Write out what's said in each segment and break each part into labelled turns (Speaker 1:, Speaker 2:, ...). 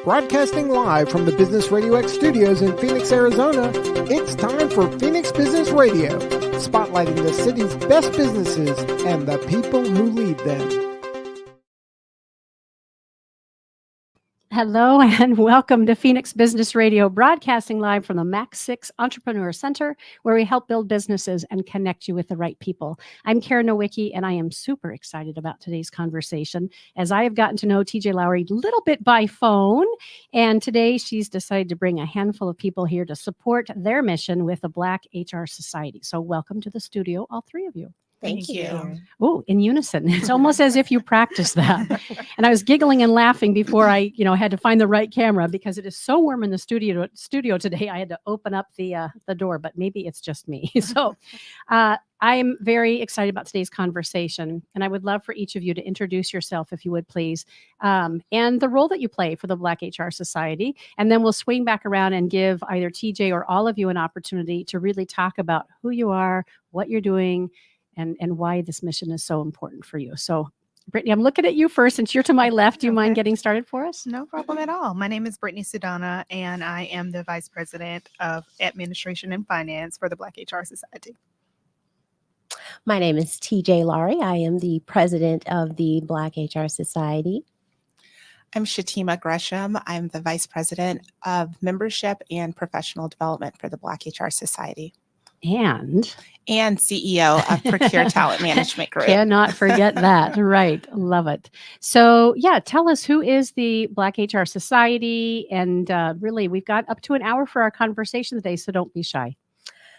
Speaker 1: Broadcasting live from the Business RadioX studios in Phoenix, Arizona, it's time for Phoenix Business Radio, spotlighting the city's best businesses and the people who lead them.
Speaker 2: Hello and welcome to Phoenix Business Radio, broadcasting live from the Max 6 Entrepreneur Center, where we help build businesses and connect you with the right people. I'm Karen Nowicki, and I am super excited about today's conversation, as I have gotten to know TJ Lowry a little bit by phone, and today she's decided to bring a handful of people here to support their mission with the Black HR Society. So welcome to the studio, all three of you.
Speaker 3: Thank you.
Speaker 2: Oh, in unison. It's almost as if you practiced that. And I was giggling and laughing before I, had to find the right camera because it is so warm in the studio today. I had to open up the door, but maybe it's just me. So I am very excited about today's conversation, and I would love for each of you to introduce yourself, if you would please, and the role that you play for the Black HR Society. And then we'll swing back around and give either TJ or all of you an opportunity to really talk about who you are, what you're doing, and why this mission is so important for you. So, Brittany, I'm looking at you first, since you're to my left. Do you mind getting started for us?
Speaker 3: No problem at all. My name is Brittany Sudana, and I am the Vice President of Administration and Finance for the Black HR Society.
Speaker 4: My name is TJ Lowry. I am the President of the Black HR Society.
Speaker 5: I'm Shatima Gresham. I'm the Vice President of Membership and Professional Development for the Black HR Society.
Speaker 2: And
Speaker 5: CEO of Procure Talent Management Group.
Speaker 2: Cannot forget that. Right. Love it. So tell us, who is the Black HR Society? And really, we've got up to an hour for our conversation today, so don't be shy.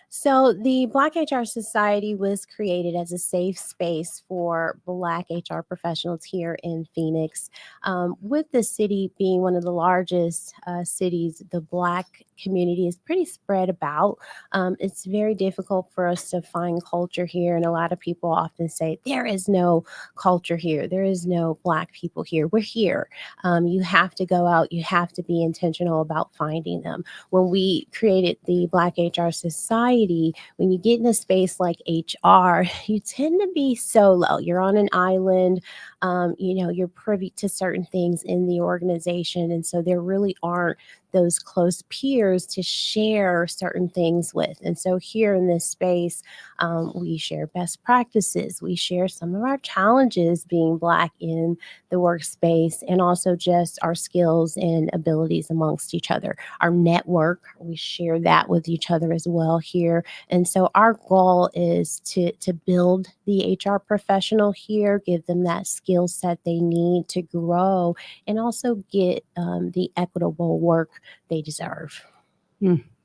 Speaker 4: So the Black HR Society was created as a safe space for Black HR professionals here in Phoenix. With the city being one of the largest cities, the Black community is pretty spread about. It's very difficult for us to find culture here. And a lot of people often say, there is no culture here. There is no Black people here. We're here. You have to go out. You have to be intentional about finding them. When we created the Black HR Society, when you get in a space like HR, you tend to be solo. You're on an island. You're privy to certain things in the organization. And so there really aren't those close peers to share certain things with. And so here in this space, we share best practices. We share some of our challenges being Black in the workspace, and also just our skills and abilities amongst each other. Our network, we share that with each other as well here. And so our goal is to build the HR professional here, give them that skill set they need to grow, and also get the equitable work they deserve.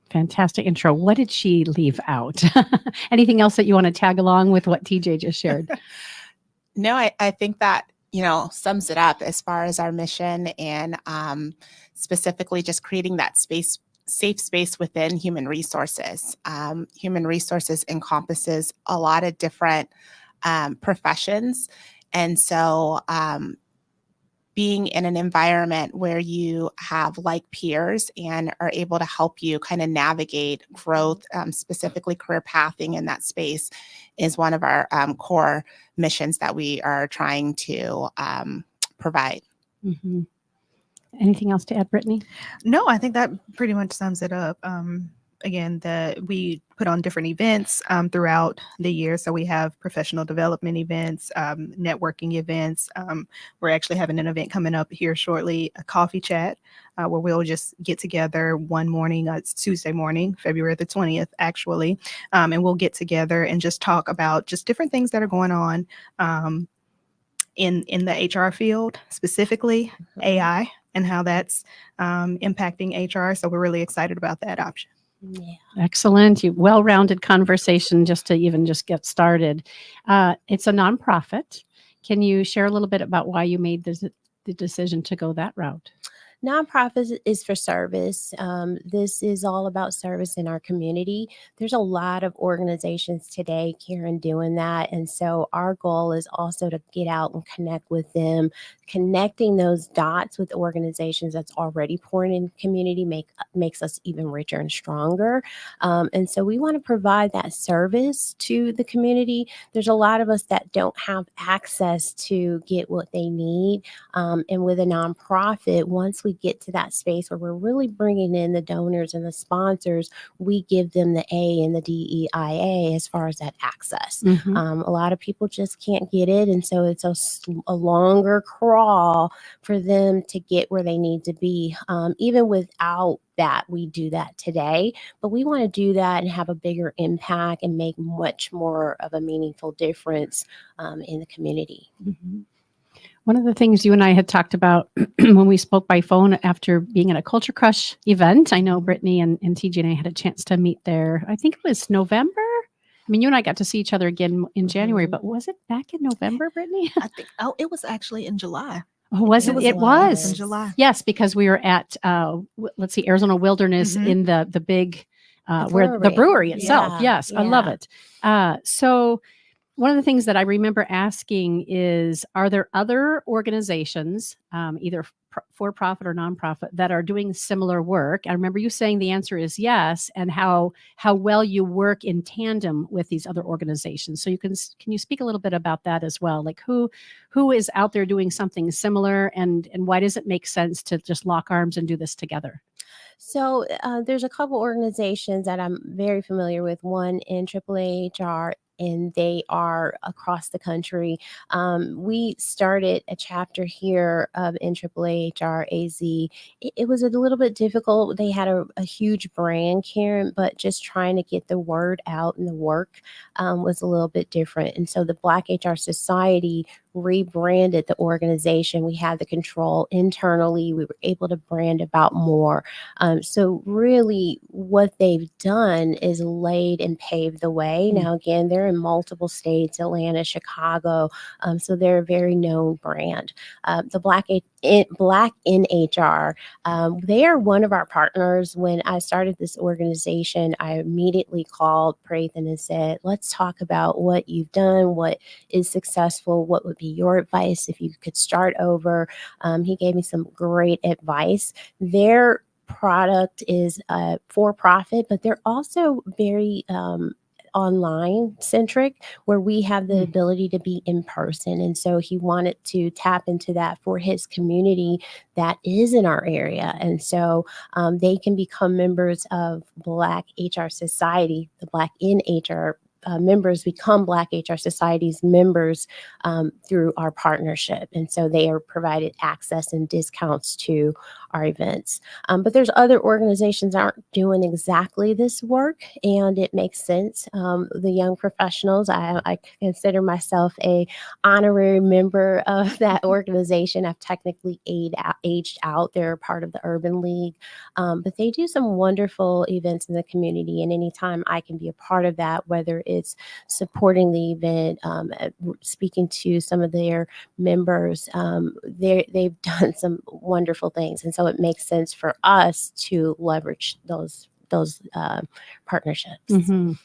Speaker 2: Fantastic intro. What did she leave out? Anything else that you want to tag along with what TJ just shared?
Speaker 5: No, I think that, sums it up as far as our mission, and specifically just creating that safe space within human resources. Human resources encompasses a lot of different professions. And so being in an environment where you have like peers and are able to help you kind of navigate growth, specifically career pathing in that space, is one of our core missions that we are trying to provide.
Speaker 2: Mm-hmm. Anything else to add, Brittany?
Speaker 3: No, I think that pretty much sums it up. Again, we put on different events throughout the year. So we have professional development events, networking events. We're actually having an event coming up here shortly, a coffee chat, where we'll just get together one morning. It's Tuesday morning, February the 20th, actually. And we'll get together and just talk about just different things that are going on in the HR field, specifically AI, and how that's impacting HR. So we're really excited about that option.
Speaker 4: Yeah.
Speaker 2: Excellent. Well-rounded conversation just to even just get started. It's a nonprofit. Can you share a little bit about why you made the decision to go that route?
Speaker 4: Nonprofit is for service. This is all about service in our community. There's a lot of organizations today, Karen, doing that. And so our goal is also to get out and connect with them. Connecting those dots with organizations that's already pouring in the community makes us even richer and stronger. And so we want to provide that service to the community. There's a lot of us that don't have access to get what they need. And with a nonprofit, once we we get to that space where we're really bringing in the donors and the sponsors, we give them the A and the DEIA as far as that access.
Speaker 2: Mhm.
Speaker 4: A lot of people just can't get it. And so it's a longer crawl for them to get where they need to be. Even without that, we do that today, but we want to do that and have a bigger impact and make much more of a meaningful difference in the community.
Speaker 2: Mhm. One of the things you and I had talked about when we spoke by phone after being at a Culture Crush event, I know Brittany and TJ and I had a chance to meet there. I think it was November. I mean, you and I got to see each other again in January, but was it back in November, Brittany?
Speaker 3: I think, it was actually in July.
Speaker 2: Oh, was it?
Speaker 3: was
Speaker 2: It
Speaker 3: July. It
Speaker 2: was.
Speaker 3: was in July.
Speaker 2: Yes, because we were at, let's see, Arizona Wilderness
Speaker 3: Mhm.
Speaker 2: in the big,
Speaker 4: The
Speaker 2: where the
Speaker 4: brewery.
Speaker 2: brewery itself.
Speaker 4: Yeah,
Speaker 2: Yes, I love
Speaker 4: yeah.
Speaker 2: it. So one of the things that I remember asking is, are there other organizations, either for profit or nonprofit, that are doing similar work? I remember you saying the answer is yes, and how well you work in tandem with these other organizations. So can you speak a little bit about that as well? Like who is out there doing something similar, and why does it make sense to just lock arms and do this together?
Speaker 4: So there's a couple organizations that I'm very familiar with. One in AAAHR, and they are across the country. We started a chapter here of NAAHR AZ. It was a little bit difficult. They had a huge brand, Karen, but just trying to get the word out and the work was a little bit different. And so the Black HR Society rebranded the organization. We had the control internally. We were able to brand about more. So really what they've done is laid and paved the way. Now, again, they're in multiple states, Atlanta, Chicago. So they're a very known brand. The Black in HR, they are one of our partners. When I started this organization, I immediately called Prathan and said, let's talk about what you've done, what is successful, what would be your advice if you could start over. He gave me some great advice. Their product is for profit, but they're also very online centric, where we have the ability to be in person. And so he wanted to tap into that for his community that is in our area. And so they can become members of Black HR Society. The Black in HR members become Black HR Society's members through our partnership. And so they are provided access and discounts to our events. But there's other organizations that aren't doing exactly this work, and it makes sense. The young professionals, I consider myself a honorary member of that organization. I've technically aged out. They're part of the Urban League, but they do some wonderful events in the community. And anytime I can be a part of that, whether it's supporting the event, speaking to some of their members, they've done some wonderful things. And so it makes sense for us to leverage those partnerships.
Speaker 2: Mhm.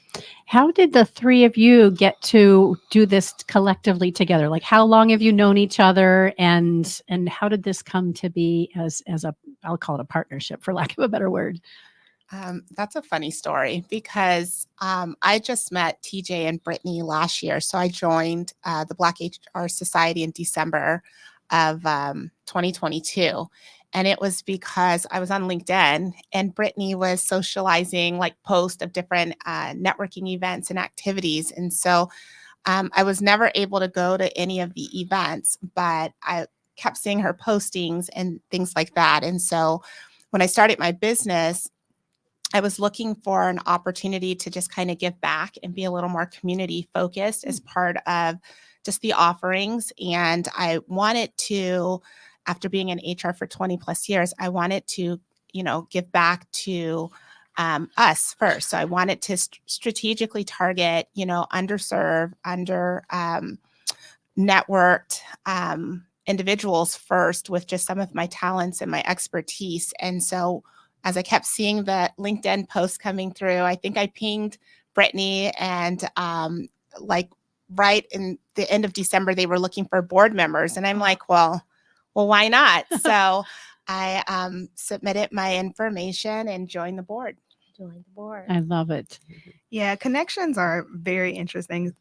Speaker 2: How did the three of you get to do this collectively together? Like, how long have you known each other, and how did this come to be as a, I'll call it a partnership, for lack of a better word?
Speaker 5: That's a funny story because I just met TJ and Brittany last year. So I joined the Black HR Society in December of 2022. And it was because I was on LinkedIn and Brittany was socializing like posts of different networking events and activities. And so I was never able to go to any of the events, but I kept seeing her postings and things like that. And so when I started my business, I was looking for an opportunity to just kind of give back and be a little more community focused as part of just the offerings. And I wanted to, after being in HR for 20 plus years, I wanted to, give back to us first. So I wanted to strategically target, underserved, networked individuals first with just some of my talents and my expertise. And so as I kept seeing the LinkedIn posts coming through, I think I pinged Brittany, and like right in the end of December, they were looking for board members. And I'm like, well, why not? So I submitted my information and joined the board.
Speaker 4: join the board.
Speaker 2: I love it.
Speaker 3: Yeah, connections are very interesting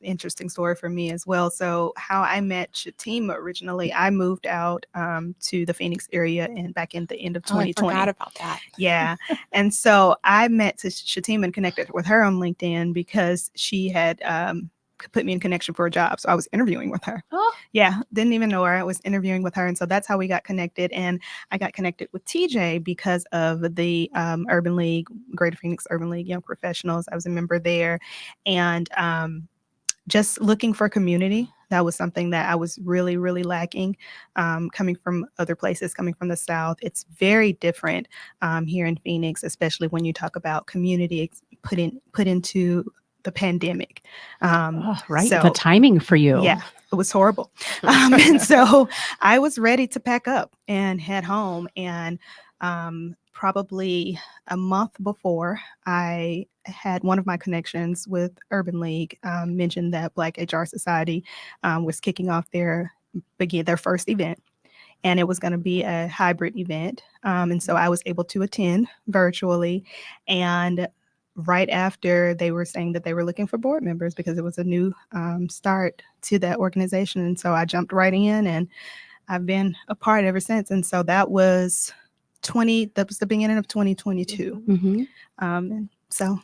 Speaker 3: story for me as well. So how I met Shatima originally, I moved out to the Phoenix area and back in the end of
Speaker 5: Oh, I
Speaker 3: 2020.
Speaker 5: forgot about that.
Speaker 3: Yeah. And so I met Shatima and connected with her on LinkedIn because she had put me in connection for a job. So I was interviewing with her.
Speaker 2: Oh.
Speaker 3: Yeah. Didn't even know her. I was interviewing with her. And so that's how we got connected. And I got connected with TJ because of the Urban League, Greater Phoenix Urban League Young Professionals. I was a member there. And just looking for community. That was something that I was really, really lacking coming from other places, coming from the South. It's very different here in Phoenix, especially when you talk about community put into the pandemic.
Speaker 2: Right.
Speaker 3: So,
Speaker 2: the timing for you.
Speaker 3: yeah, it was horrible. And so I was ready to pack up and head home. And probably a month before, I had one of my connections with Urban League mentioned that Black HR Society was kicking off their first event. And it was going to be a hybrid event. And so I was able to attend virtually. And right after, they were saying that they were looking for board members because it was a new start to that organization. And so I jumped right in, and I've been a part ever since. And so that was the beginning of 2022.
Speaker 2: Mm-hmm.
Speaker 3: And so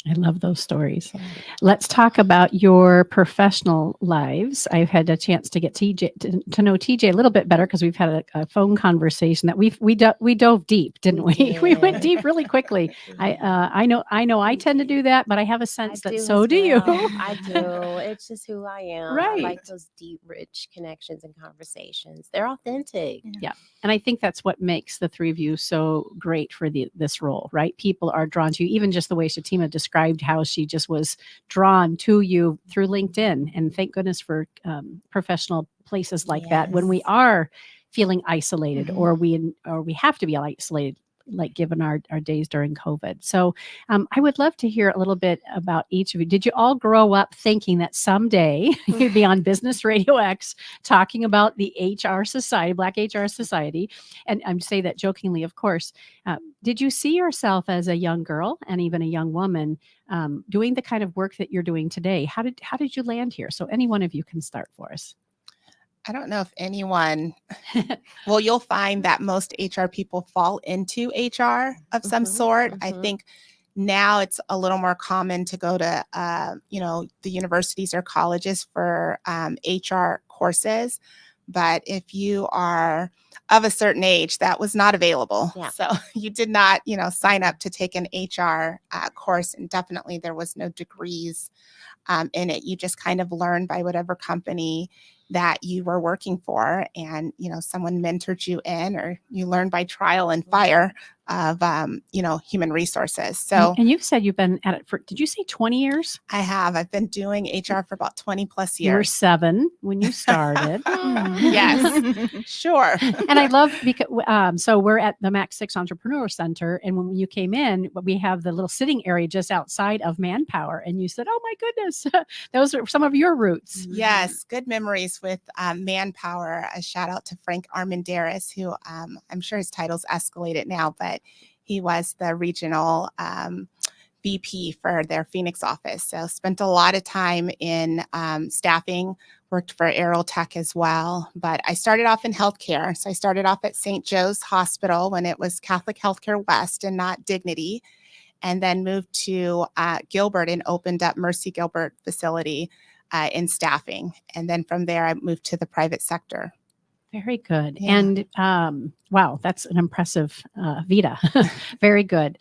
Speaker 2: I love those stories. Let's talk about your professional lives. I've had a chance to get TJ to know TJ a little bit better because we've had a phone conversation that we dove deep, didn't we? We went deep really quickly. I know I tend to do that, but I have a sense that so do you.
Speaker 4: I do. It's just who I am.
Speaker 2: Right.
Speaker 4: I like those deep, rich connections and conversations. They're authentic.
Speaker 2: Yeah. And I think that's what makes the three of you so great for this role, right? People are drawn to you, even just the way Shatima described how she just was drawn to you through LinkedIn. And thank goodness for professional places like that when we are feeling isolated or we have to be isolated, like given our days during COVID. So I would love to hear a little bit about each of you. Did you all grow up thinking that someday you'd be on Business Radio X talking about the HR Society, Black HR Society? And I'm say that jokingly, of course. Did you see yourself as a young girl and even a young woman doing the kind of work that you're doing today? How did you land here? So any one of you can start for us.
Speaker 5: I don't know if anyone, well, you'll find that most HR people fall into HR of some sort. I think now it's a little more common to go to, the universities or colleges for HR courses. But if you are of a certain age, that was not available.
Speaker 4: Yeah.
Speaker 5: So you did not, sign up to take an HR course. And definitely there was no degrees in it. You just kind of learned by whatever company that you were working for, and someone mentored you in, or you learned by trial and fire of human resources. So
Speaker 2: and you've said you've been at it for, did you say 20 years?
Speaker 5: I've been doing HR for about 20 plus
Speaker 2: You were
Speaker 5: years.
Speaker 2: 7 when you started.
Speaker 5: Yes, sure.
Speaker 2: And I love because so we're at the Max 6 Entrepreneur Center, and when you came in, we have the little sitting area just outside of Manpower, and you said, "Oh my goodness, those are some of your roots."
Speaker 5: Yes, good memories with Manpower. A shout out to Frank Armandaris, who I'm sure his title's escalated now, but he was the regional VP for their Phoenix office. So spent a lot of time in staffing, worked for Aerotech as well. But I started off in healthcare. So I started off at St. Joe's Hospital when it was Catholic Healthcare West and not Dignity, and then moved to Gilbert and opened up Mercy Gilbert facility in staffing. And then from there, I moved to the private sector.
Speaker 2: Very good.
Speaker 5: Yeah.
Speaker 2: And wow, that's an impressive Vita. Very good.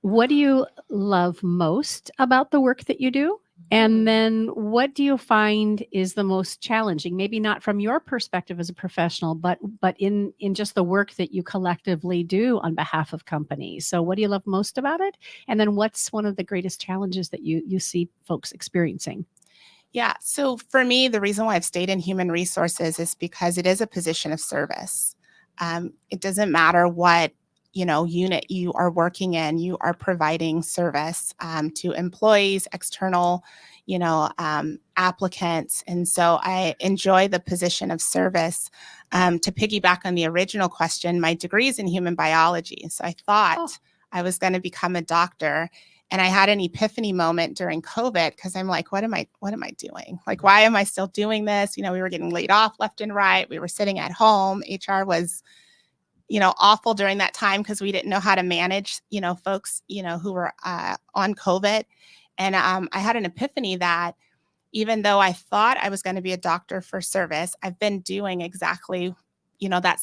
Speaker 2: What do you love most about the work that you do? And then what do you find is the most challenging? Maybe not from your perspective as a professional, but in just the work that you collectively do on behalf of companies. So what do you love most about it? And then what's one of the greatest challenges that you see folks experiencing?
Speaker 5: Yeah. So for me, the reason why I've stayed in human resources is because it is a position of service. It doesn't matter what unit you are working in, you are providing service to employees, external, applicants. And so I enjoy the position of service. To piggyback on the original question, my degree is in human biology. So I thought I was going to become a doctor. And I had an epiphany moment during COVID because I'm like, what am I doing? Like, why am I still doing this? We were getting laid off left and right. We were sitting at home. HR was, awful during that time because we didn't know how to manage, folks, who were on COVID. And I had an epiphany that even though I thought I was going to be a doctor for service, I've been doing exactly, that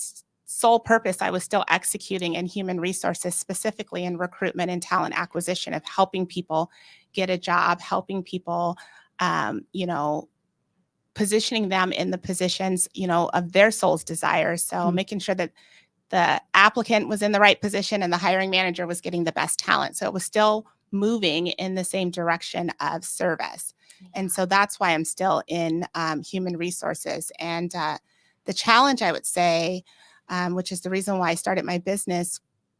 Speaker 5: sole purpose I was still executing in human resources, specifically in recruitment and talent acquisition, of helping people get a job, helping people, positioning them in the positions, of their soul's desires. So making sure that the applicant was in the right position and the hiring manager was getting the best talent. So it was still moving in the same direction of service. And so that's why I'm still in human resources. And the challenge, I would say, which is the reason why I started my business,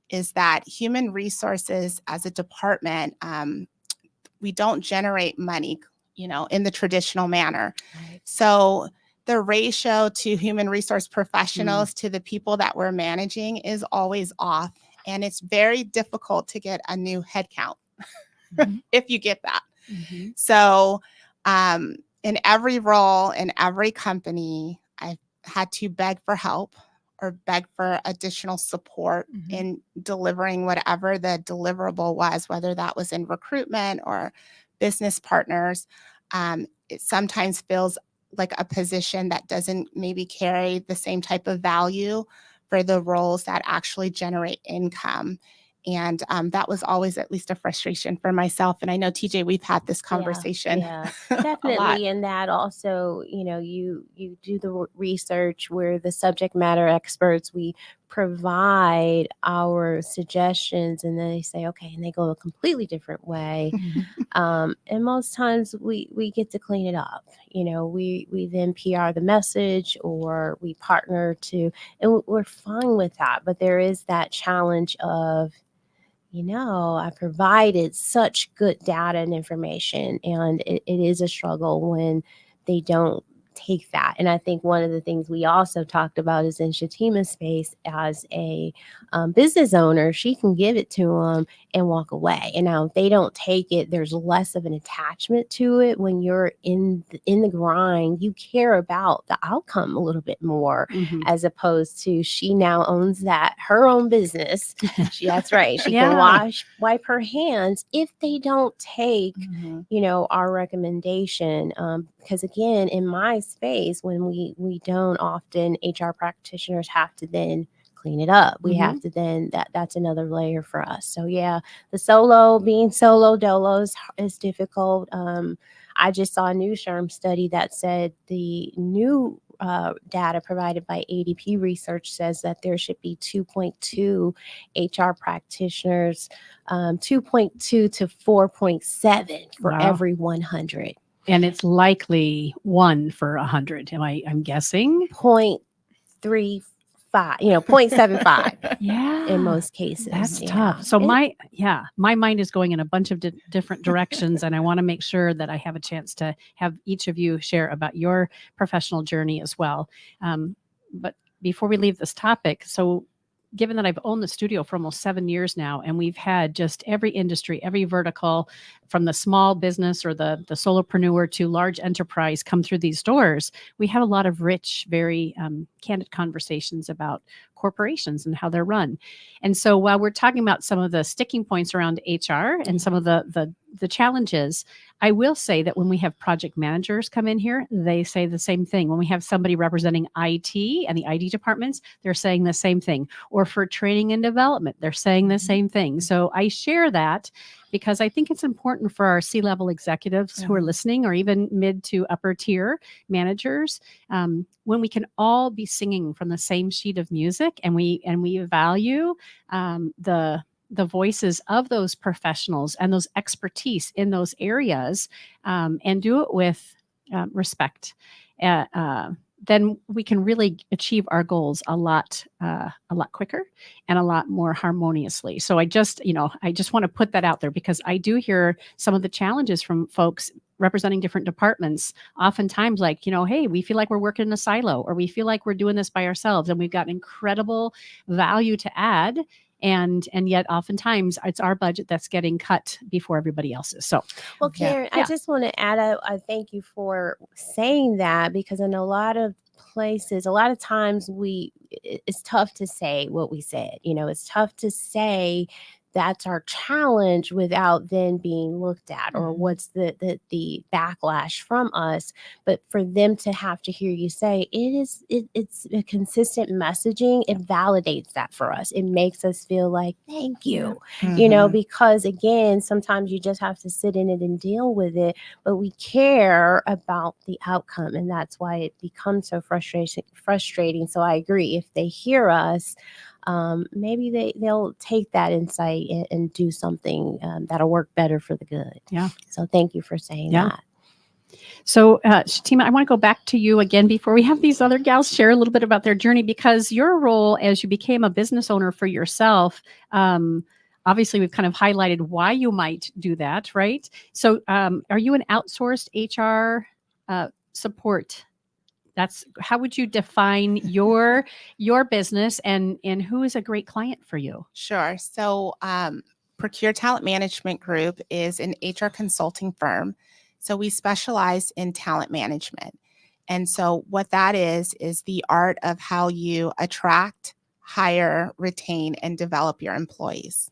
Speaker 5: is that human resources as a department, we don't generate money, in the traditional manner.
Speaker 4: Right.
Speaker 5: So the ratio to human resource professionals to the people that we're managing is always off. And it's very difficult to get a new headcount if you get that. So in every role, in every company, I've had to beg for help or beg for additional support in delivering whatever the deliverable was, whether that was in recruitment or business partners. It sometimes feels like a position that doesn't maybe carry the same type of value for the roles that actually generate income. And that was always at least a frustration for myself. And I know, TJ, we've had this conversation.
Speaker 4: Yeah,
Speaker 5: a lot.
Speaker 4: definitely. And that also, you do the research where the subject matter experts, we provide our suggestions, and then they say, okay, and they go a completely different way. And most times we get to clean it up. We then PR the message, or we partner to, and we're fine with that. But there is that challenge of, I provided such good data and information, and it is a struggle when they don't take that. And I think one of the things we also talked about is in Shatima's space as a business owner, she can give it to them and walk away. And now if they don't take it, there's less of an attachment to it. When you're in the grind, you care about the outcome a little bit more, as opposed to she now owns her own business. That's right. She can wipe her hands if they don't take, our recommendation. Because again, in my space, when we don't often, HR practitioners have to then clean it up. We have to then, that's another layer for us. So yeah, being solo dolo is difficult. I just saw a new SHRM study that said the new data provided by ADP Research says that there should be 2.2 HR practitioners, 2.2 to 4.7 for every 100.
Speaker 2: And it's likely 1 for 100. I'm guessing?
Speaker 4: 0.35, 0.75.
Speaker 2: Yeah.
Speaker 4: In most cases.
Speaker 2: That's tough. So my mind is going in a bunch of different directions, and I want to make sure that I have a chance to have each of you share about your professional journey as well. But before we leave this topic, so given that I've owned the studio for almost 7 years now, and we've had just every industry, every vertical, from the small business or the solopreneur to large enterprise come through these doors, we have a lot of rich, very candid conversations about corporations and how they're run. And so while we're talking about some of the sticking points around HR and some of the challenges, I will say that when we have project managers come in here, they say the same thing. When we have somebody representing IT and the IT departments, they're saying the same thing. Or for training and development, they're saying the same thing. So I share that because I think it's important for our C-level executives who are listening, or even mid to upper tier managers, when we can all be singing from the same sheet of music, and we value the voices of those professionals and those expertise in those areas, and do it with respect. Then we can really achieve our goals a lot quicker and a lot more harmoniously. So I just want to put that out there, because I do hear some of the challenges from folks representing different departments, oftentimes like, hey, we feel like we're working in a silo, or we feel like we're doing this by ourselves, and we've got incredible value to add. and yet oftentimes it's our budget that's getting cut before everybody else's. So
Speaker 4: Well,
Speaker 5: Yeah.
Speaker 4: Karen,
Speaker 2: Yeah.
Speaker 4: I just want to add, I thank you for saying that, because I know a lot of places, a lot of times it's tough to say what we said. It's tough to say that's our challenge without then being looked at, or what's the backlash from us. But for them to have to hear you say it's a consistent messaging, it validates that for us. It makes us feel like, thank you,
Speaker 5: Mhm.
Speaker 4: because again, sometimes you just have to sit in it and deal with it, but we care about the outcome, and that's why it becomes so frustrating. So I agree, if they hear us, maybe they'll take that insight and do something that'll work better for the good.
Speaker 2: Yeah.
Speaker 4: So thank you for saying
Speaker 2: Yeah.
Speaker 4: that.
Speaker 2: So, Shatima, I want to go back to you again before we have these other gals share a little bit about their journey, because your role as you became a business owner for yourself, obviously we've kind of highlighted why you might do that, right? So, are you an outsourced HR support? That's how would you define your business, and who is a great client for you?
Speaker 5: Sure. So, Procure Talent Management Group is an HR consulting firm. So, we specialize in talent management. And so, what that is the art of how you attract, hire, retain, and develop your employees.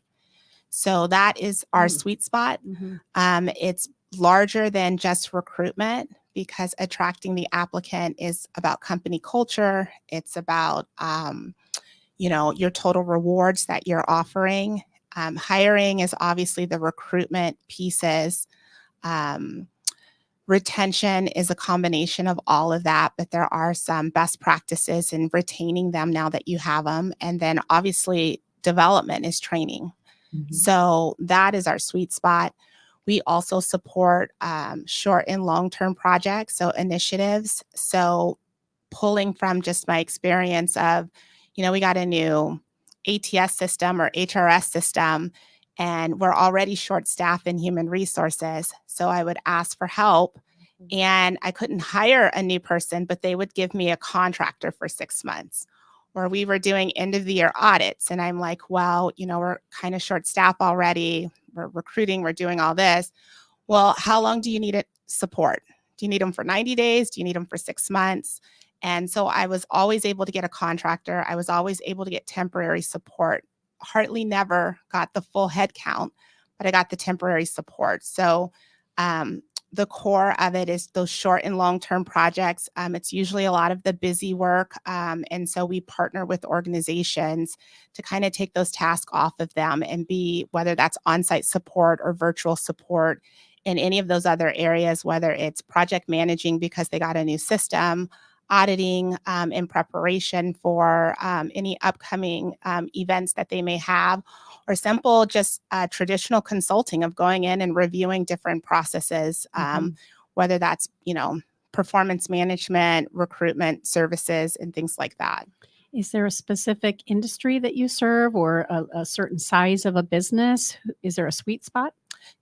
Speaker 5: So, that is our sweet spot. It's larger than just recruitment, because attracting the applicant is about company culture. It's about, your total rewards that you're offering. Hiring is obviously the recruitment pieces. Retention is a combination of all of that, but there are some best practices in retaining them now that you have them. And then obviously development is training. So that is our sweet spot. We also support short and long-term projects, so initiatives. So pulling from just my experience of, we got a new ATS system or HRS system, and we're already short-staffed in human resources. So I would ask for help, and I couldn't hire a new person, but they would give me a contractor for 6 months. Or we were doing end-of-the-year audits, and I'm like, well, we're kind of short-staffed already. We're recruiting, we're doing all this. Well, how long do you need it support? Do you need them for 90 days? Do you need them for 6 months? And so I was always able to get a contractor. I was always able to get temporary support. Hardly never got the full head count, but I got the temporary support. So the core of it is those short and long-term projects. It's usually a lot of the busy work. And so we partner with organizations to kind of take those tasks off of them and be, whether that's on-site support or virtual support in any of those other areas, whether it's project managing because they got a new system, auditing in preparation for any upcoming events that they may have, or simple just traditional consulting of going in and reviewing different processes, whether that's, performance management, recruitment services, and things like that.
Speaker 2: Is there a specific industry that you serve, or a certain size of a business? Is there a sweet spot?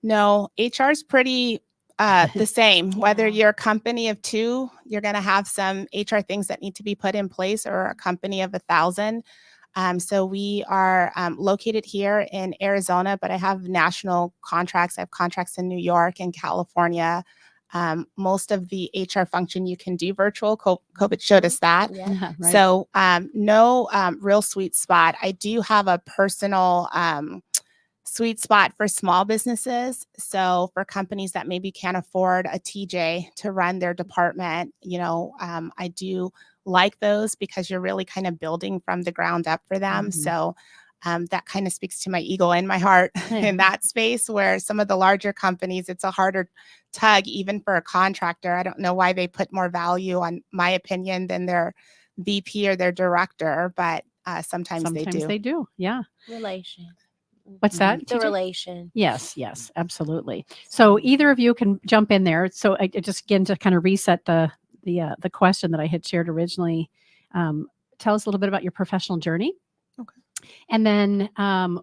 Speaker 5: No, HR is pretty the same. Whether you're a company of 2, you're going to have some HR things that need to be put in place, or a company of 1,000. So we are located here in Arizona, but I have national contracts. I have contracts in New York and California. Most of the HR function you can do virtual. COVID showed us that.
Speaker 4: Yeah.
Speaker 2: Right.
Speaker 5: So no real sweet spot. I do have a personal sweet spot for small businesses. So for companies that maybe can't afford a TJ to run their department, I do like those, because you're really kind of building from the ground up for them. So that kind of speaks to my ego and my heart in that space, where some of the larger companies, it's a harder tug, even for a contractor. I don't know why they put more value on my opinion than their VP or their director, but sometimes they do.
Speaker 2: They do. Yeah.
Speaker 4: Relation.
Speaker 2: What's that?
Speaker 4: The
Speaker 2: TJ?
Speaker 4: relation.
Speaker 2: Yes, absolutely. So either of you can jump in there. So I just, again, to kind of reset the question that I had shared originally. Tell us a little bit about your professional journey.
Speaker 3: Okay.
Speaker 2: And then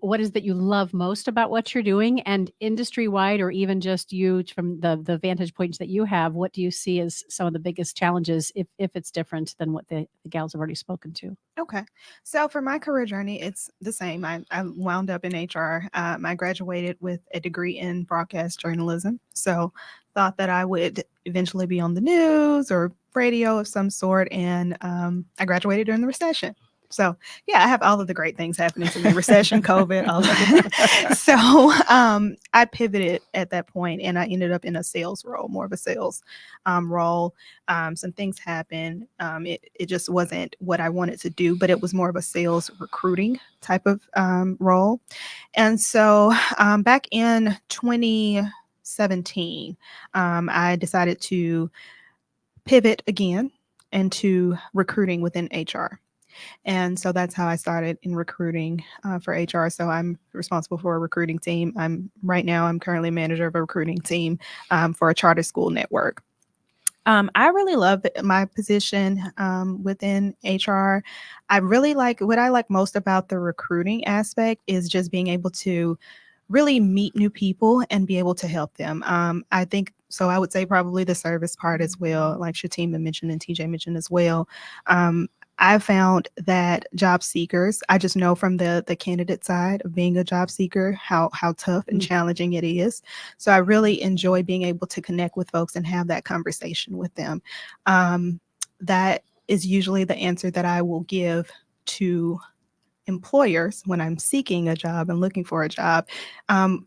Speaker 2: what is that you love most about what you're doing, and industry wide, or even just you from the vantage points that you have, what do you see as some of the biggest challenges if it's different than what the gals have already spoken to?
Speaker 3: Okay. So for my career journey, it's the same. I wound up in HR. I graduated with a degree in broadcast journalism. So thought that I would eventually be on the news or radio of some sort. And I graduated during the recession. So yeah, I have all of the great things happening to me: recession, COVID, all of it. So I pivoted at that point, and I ended up in a sales role, more of a sales role. Some things happened. It just wasn't what I wanted to do, but it was more of a sales recruiting type of role. And so back in 2017, I decided to pivot again into recruiting within HR. And so that's how I started in recruiting for HR. So I'm responsible for a recruiting team. I'm currently manager of a recruiting team for a charter school network. I really love my position within HR. I really like what I like most about the recruiting aspect is just being able to really meet new people and be able to help them. I think so. I would say probably the service part as well, like Shatima mentioned and TJ mentioned as well. I found that job seekers, I just know from the candidate side of being a job seeker, how tough and challenging it is. So I really enjoy being able to connect with folks and have that conversation with them. That is usually the answer that I will give to employers when I'm seeking a job and looking for a job.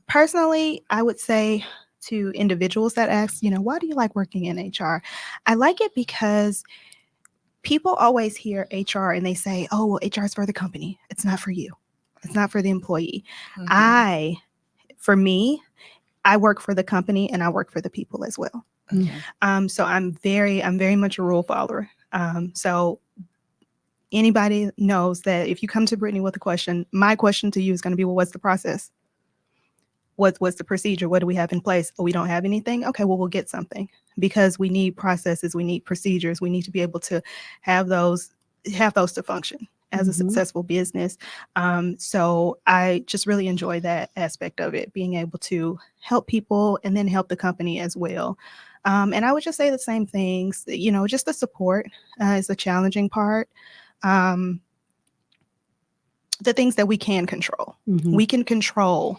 Speaker 3: Personally, I would say to individuals that ask, why do you like working in HR? I like it because people always hear HR and they say, oh, well, HR is for the company. It's not for you. It's not for the employee.
Speaker 5: Mhm.
Speaker 3: For me, I work for the company and I work for the people as well.
Speaker 5: Okay.
Speaker 3: So I'm very much a rule follower. So anybody knows that if you come to Brittany with a question, my question to you is going to be, well, what's the process? What's the procedure? What do we have in place? Oh, we don't have anything. Okay, well, we'll get something because we need processes. We need procedures. We need to be able to have those to function as a successful business. So I just really enjoy that aspect of it, being able to help people and then help the company as well. And I would just say the same things, just the support is the challenging part. The things that we can control. We can control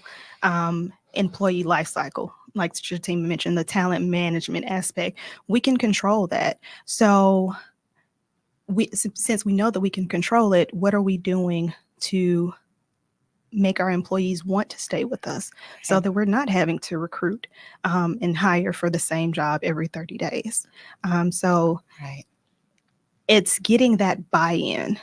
Speaker 3: employee life cycle, like your team mentioned, the talent management aspect. We can control that. So since we know that we can control it, what are we doing to make our employees want to stay with us so that we're not having to recruit and hire for the same job every 30 days?
Speaker 5: Right.
Speaker 3: It's getting that buy-in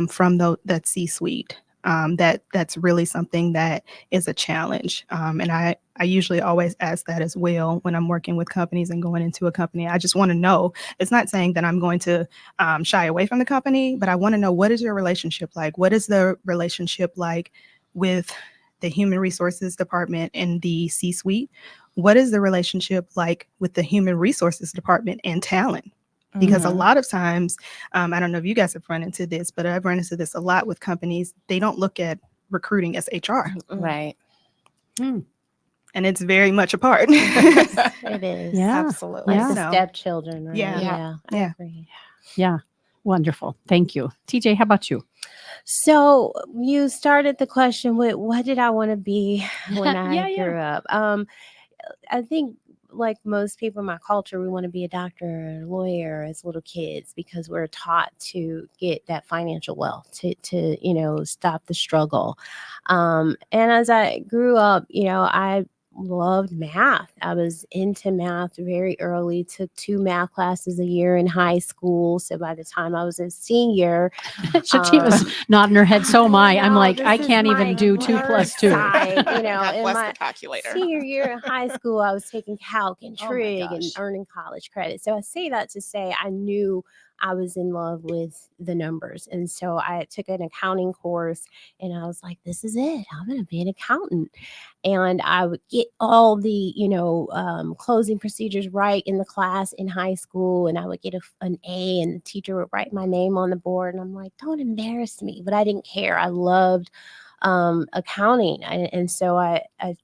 Speaker 3: from that C-suite. That's really something that is a challenge. And I usually always ask that as well when I'm working with companies and going into a company. I just want to know, it's not saying that I'm going to shy away from the company, but I want to know, what is your relationship like? What is the relationship like with the human resources department and the C-suite? What is the relationship like with the human resources department and talent? Because a lot of times, I don't know if you guys have run into this, but I've run into this a lot with companies. They don't look at recruiting as HR.
Speaker 5: Right.
Speaker 3: And it's very much a part.
Speaker 4: It is.
Speaker 2: Yeah.
Speaker 5: Absolutely.
Speaker 4: Like the
Speaker 3: So,
Speaker 4: stepchildren, right?
Speaker 3: yeah.
Speaker 4: I
Speaker 3: Yeah.
Speaker 4: agree.
Speaker 2: Yeah. Wonderful. Thank you. TJ, how about you?
Speaker 4: So you started the question with, what did I want to be when
Speaker 2: Yeah,
Speaker 4: I grew up? I think, like most people in my culture, we want to be a doctor or a lawyer as little kids because we're taught to get that financial wealth to stop the struggle. And as I grew up, I loved math. I was into math very early, took 2 math classes a year in high school. So by the time I was a senior,
Speaker 2: Shatima's nodding her head. So am I. I'm
Speaker 4: know,
Speaker 2: like,
Speaker 4: this
Speaker 2: I
Speaker 4: is
Speaker 2: can't even
Speaker 4: my
Speaker 2: do 2
Speaker 4: nerd
Speaker 2: plus 2.
Speaker 4: side,
Speaker 5: God
Speaker 4: in
Speaker 5: bless
Speaker 4: my
Speaker 5: the calculator.
Speaker 4: senior year in high school, I was taking calc and
Speaker 2: Oh my
Speaker 4: trig and
Speaker 2: gosh.
Speaker 4: earning college credit. So I say that to say I knew I was in love with the numbers. And so I took an accounting course and I was like, this is it. I'm going to be an accountant. And I would get all the, closing procedures right in the class in high school. And I would get an A, and the teacher would write my name on the board. And I'm like, don't embarrass me. But I didn't care. I loved accounting. And so I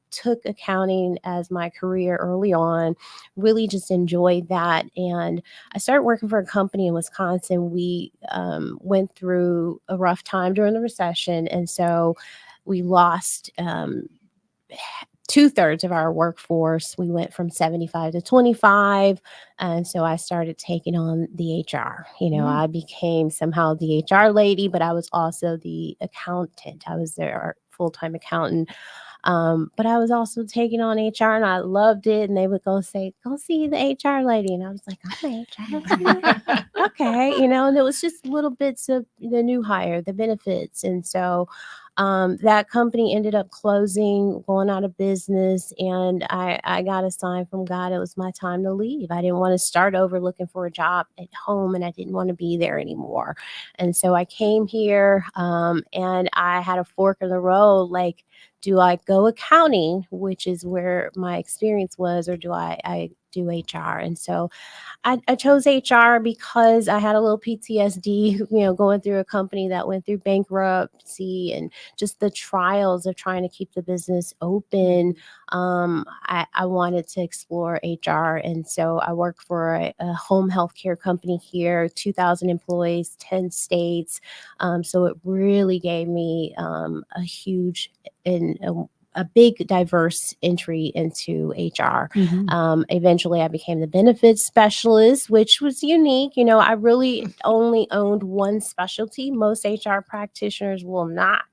Speaker 4: took accounting as my career early on, really just enjoyed that. And I started working for a company in Wisconsin. We went through a rough time during the recession. And so we lost 2/3 of our workforce. We went from 75 to 25. And so I started taking on the HR. I became somehow the HR lady, but I was also the accountant. I was their full-time accountant. But I was also taking on HR and I loved it. And they would go say, go see the HR lady. And I was like, I'm the HR. Okay. And it was just little bits of the new hire, the benefits. And so that company ended up closing, going out of business. And I got a sign from God. It was my time to leave. I didn't want to start over looking for a job at home, and I didn't want to be there anymore. And so I came here and I had a fork in the road. Like, do I go accounting, which is where my experience was, or do I do HR? And so I chose HR because I had a little PTSD, going through a company that went through bankruptcy and just the trials of trying to keep the business open. I wanted to explore HR. And so I worked for a home healthcare company here, 2,000 employees, 10 states. So it really gave me a huge and a big diverse entry into HR. Eventually I became the benefits specialist, which was unique. I really only owned one specialty. Most HR practitioners will not.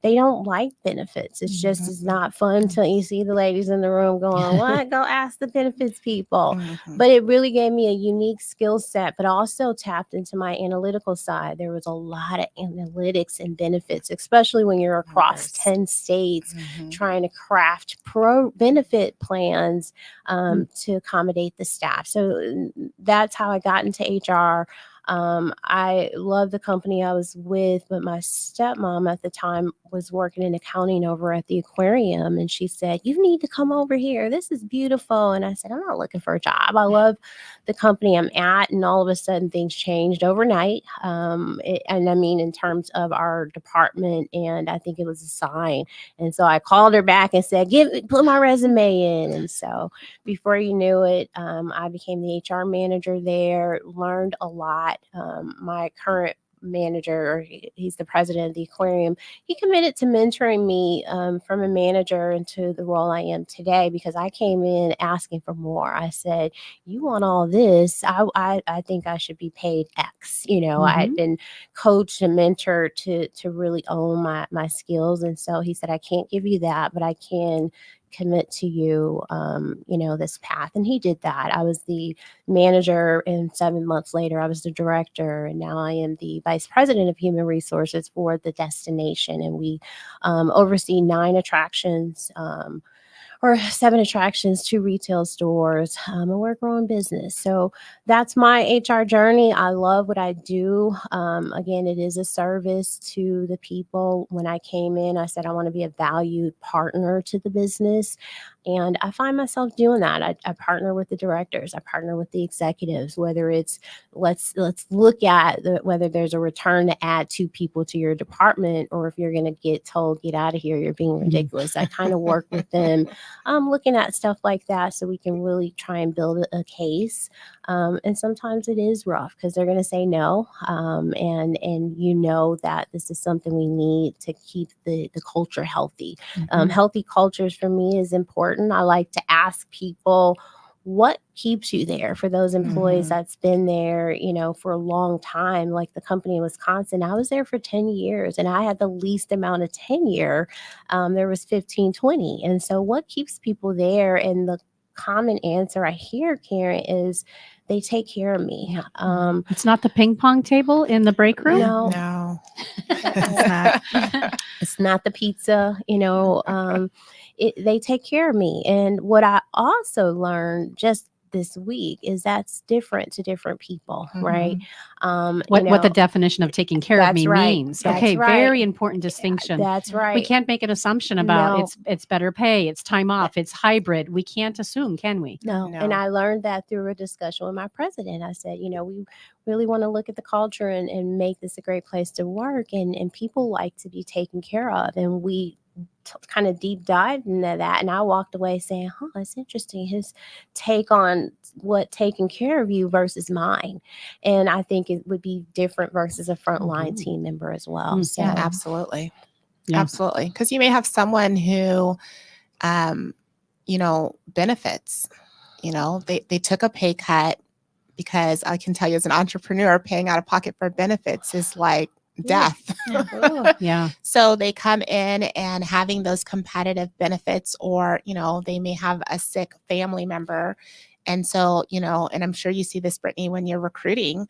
Speaker 4: They don't like benefits. It's just, it's not fun until you see the ladies in the room going, what? Go ask the benefits people. But it really gave me a unique skill set, but also tapped into my analytical side. There was a lot of analytics and benefits, especially when you're across 10 states trying to craft benefit plans to accommodate the staff. So that's how I got into HR. I love the company I was with, but my stepmom at the time was working in accounting over at the aquarium. And she said, you need to come over here. This is beautiful. And I said, I'm not looking for a job. I love the company I'm at. And all of a sudden things changed overnight. And I mean, in terms of our department, and I think it was a sign. And so I called her back and said, put my resume in. And so before you knew it, I became the HR manager there, learned a lot. My current manager, he's the president of the aquarium, he committed to mentoring me from a manager into the role I am today, because I came in asking for more. I said, you want all this, I think I should be paid X. I had been coached and mentored to really own my skills. And so he said, I can't give you that, but I can commit to you, this path. And he did that. I was the manager, and 7 months later, I was the director. And now I am the vice president of human resources for the destination. And we oversee 9 attractions, or 7 attractions, 2 retail stores, and we're a growing business. So that's my HR journey. I love what I do. Again, it is a service to the people. When I came in, I said I want to be a valued partner to the business. And I find myself doing that. I partner with the directors. I partner with the executives, whether it's let's look at whether there's a return to add 2 people to your department, or if you're going to get told, get out of here, you're being ridiculous. I kind of work with them, looking at stuff like that, so we can really try and build a case. And sometimes it is rough because they're going to say no. And that this is something we need to keep the culture healthy. Healthy cultures for me is important. I like to ask people, what keeps you there? For those employees that's been there, for a long time, like the company in Wisconsin, I was there for 10 years and I had the least amount of tenure. There was 15, 20. And so what keeps people there? And the common answer I hear, Karen, is they take care of me.
Speaker 2: It's not the ping pong table in the break room?
Speaker 5: No.
Speaker 3: It's not.
Speaker 4: It's not the pizza, they take care of me. And what I also learned, just this week is that's different to different people, right?
Speaker 2: What the definition of taking care of me means.
Speaker 4: That's
Speaker 2: Okay,
Speaker 4: right.
Speaker 2: very important distinction.
Speaker 4: That's right.
Speaker 2: We can't make an assumption about
Speaker 4: No.
Speaker 2: it's better pay, it's time off, it's hybrid. We can't assume, can we?
Speaker 4: No. And I learned that through a discussion with my president. I said, we really want to look at the culture and make this a great place to work. And people like to be taken care of. And we kind of deep dived into that. And I walked away saying, it's interesting. His take on what taking care of you versus mine. And I think it would be different versus a frontline team member as well. So
Speaker 5: yeah, absolutely. Yeah. Absolutely. Because you may have someone who, benefits, they took a pay cut, because I can tell you as an entrepreneur, paying out of pocket for benefits is like death.
Speaker 2: Yeah.
Speaker 5: So they come in and having those competitive benefits, or, they may have a sick family member. And so, and I'm sure you see this, Brittany, when you're recruiting,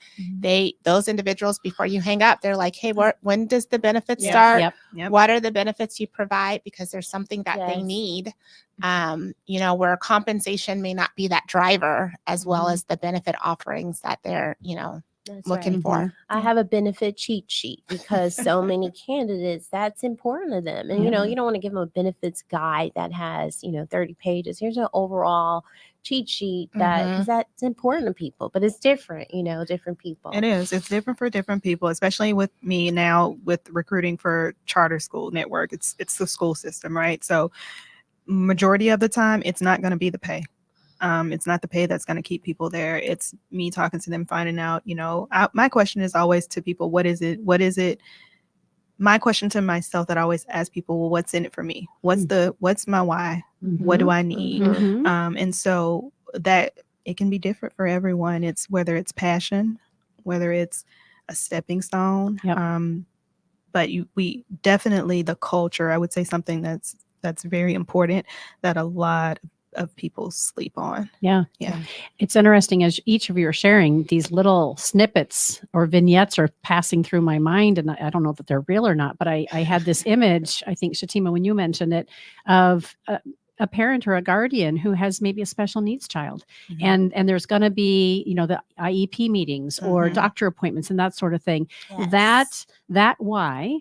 Speaker 5: those individuals, before you hang up, they're like, hey, when does the benefits start?
Speaker 2: Yep.
Speaker 5: What are the benefits you provide? Because there's something that they need, where compensation may not be that driver, as well as the benefit offerings that they're,
Speaker 4: That's
Speaker 5: looking for.
Speaker 4: I have a benefit cheat sheet because so many candidates, that's important to them. And, you don't want to give them a benefits guide that has, 30 pages. Here's an overall cheat sheet because that's important to people, but it's different, different people.
Speaker 3: It is. It's different for different people, especially with me now with recruiting for charter school network. It's the school system, right? So majority of the time, it's not going to be the pay. It's not the pay that's going to keep people there. It's me talking to them, finding out, my question is always to people, what is it? My question to myself that I always ask people, well, what's in it for me? What's my why? What do I need? And so that it can be different for everyone. It's whether it's passion, whether it's a stepping stone. But we definitely, the culture, I would say something that's very important that a lot of people sleep on.
Speaker 2: Yeah. It's interesting as each of you are sharing, these little snippets or vignettes are passing through my mind, and I don't know that they're real or not, but I had this image, I think, Shatima, when you mentioned it, of a parent or a guardian who has maybe a special needs child, and there's going to be, the IEP meetings or doctor appointments and that sort of thing. That why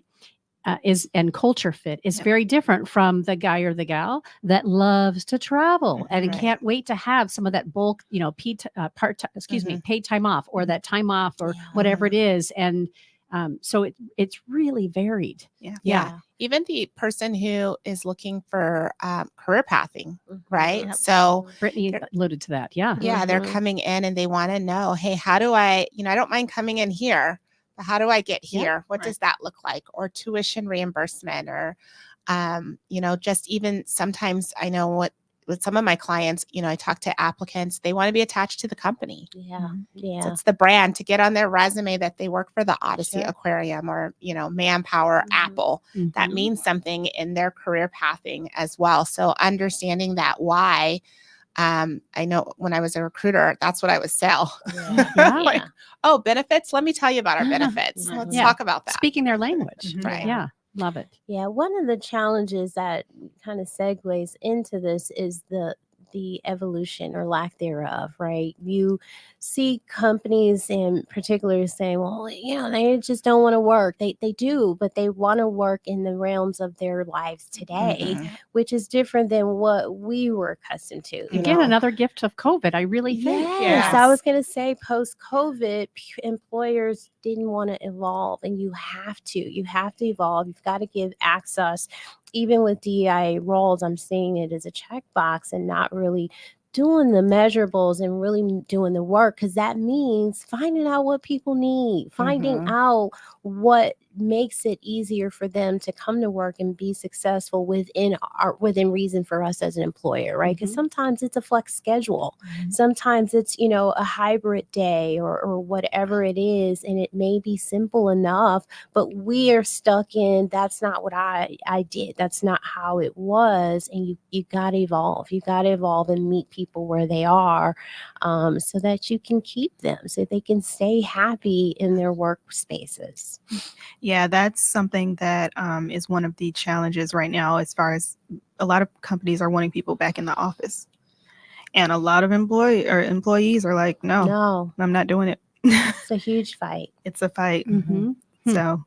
Speaker 2: and culture fit is very different from the guy or the gal that loves to travel and can't wait to have some of that bulk, paid time off, or that time off, or whatever it is. And so it's really varied.
Speaker 5: Yeah. Even the person who is looking for career pathing, right? So
Speaker 2: Brittany alluded to that.
Speaker 5: Yeah, they're coming in and they want to know, hey, how do I, I don't mind coming in here, but how do I get here? What does that look like? Or tuition reimbursement, or, just even sometimes I know with some of my clients, I talk to applicants, they want to be attached to the company. So it's the brand to get on their resume that they work for the Odyssey Aquarium or, Manpower, Apple. That means something in their career pathing as well. So understanding that why, I know when I was a recruiter, that's what I would sell. Like, oh, benefits. Let me tell you about our benefits. Let's talk about that.
Speaker 2: Speaking their language.
Speaker 5: Right.
Speaker 2: Yeah. Love it.
Speaker 4: Yeah. One of the challenges that kind of segues into this is the evolution or lack thereof, right? You see companies in particular saying, well, they just don't want to work. They do, but they want to work in the realms of their lives today, which is different than what we were accustomed to.
Speaker 2: Again, another gift of COVID, I really think.
Speaker 4: Yes. I was going to say post-COVID, employers didn't want to evolve, and you have to evolve. You've got to give access. Even with DEI roles, I'm seeing it as a checkbox and not really doing the measurables and really doing the work, because that means finding out what people need, finding out what makes it easier for them to come to work and be successful within reason for us as an employer, right? Because sometimes it's a flex schedule. Sometimes it's, a hybrid day or whatever it is, and it may be simple enough, but we are stuck in, that's not what I did. That's not how it was. And you got to evolve. You got to evolve and meet people where they are, so that you can keep them, so they can stay happy in their workspaces.
Speaker 3: Yeah, that's something that is one of the challenges right now, as far as a lot of companies are wanting people back in the office. And a lot of employees are like, no,
Speaker 4: No,
Speaker 3: I'm not doing it.
Speaker 4: it's a huge fight.
Speaker 3: It's a fight.
Speaker 2: Mhm.
Speaker 3: So